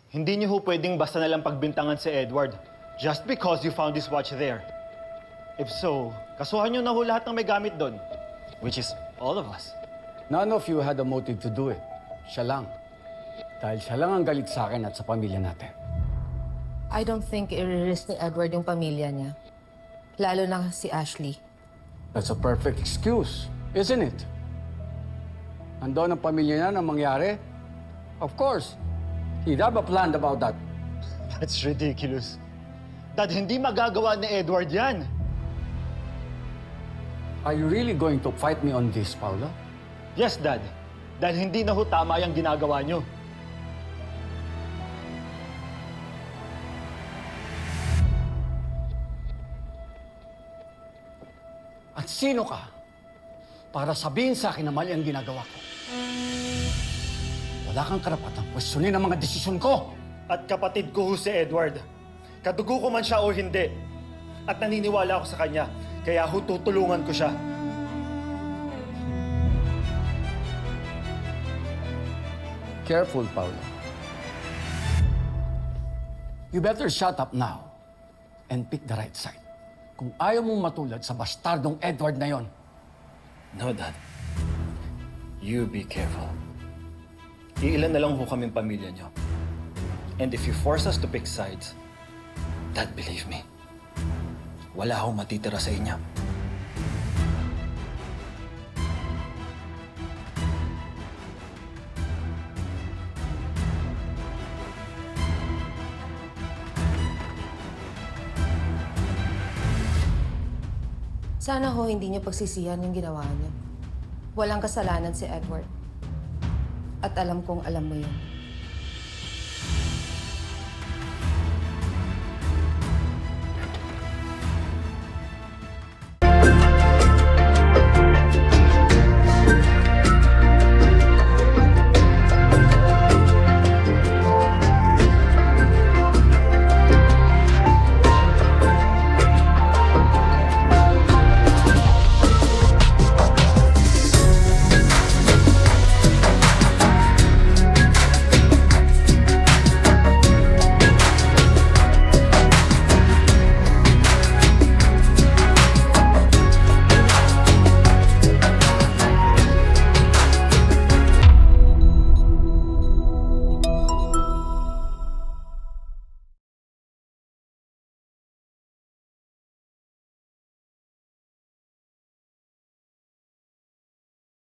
Hindi niyo ho pwedeng basta nalang pagbintangan si Edward just because you found his watch there. If so, kasuhan niyo na ho lahat ng may gamit doon. Which is all of us. None of you had a motive to do it. Siya lang. Dahil siya lang ang galit sa akin at sa pamilya natin. I don't think i-risk ni Edward yung pamilya niya. Lalo na si Ashley. That's a perfect excuse, isn't it? Nandoon ang pamilya niya na mangyari? Of course. He'd have a plan about that. That's ridiculous. Dad, hindi magagawa ni Edward yan. Are you really going to fight me on this, Paolo? Yes, Dad. Dahil hindi na ho tama yung ginagawa niyo. At sino ka para sabihin sa akin na mali ang ginagawa ko? Wala kang karapatang kwestiyonin ang mga desisyon ko. At kapatid ko ho si Edward. Kadugo ko man siya o hindi. At naniniwala ako sa kanya. Kaya ho tutulungan ko siya. Careful, Paolo. You better shut up now and pick the right side. Kung ayaw mong matulad sa bastardong Edward na yon. No, Dad. You be careful. Iilan na lang ho kaming pamilya niyo. And if you force us to pick sides, Dad, believe me, wala akong matitira sa inyo. Sana ho hindi niyo pagsisihan yung ginawa niyo. Walang kasalanan si Edward. At alam kong alam mo yun.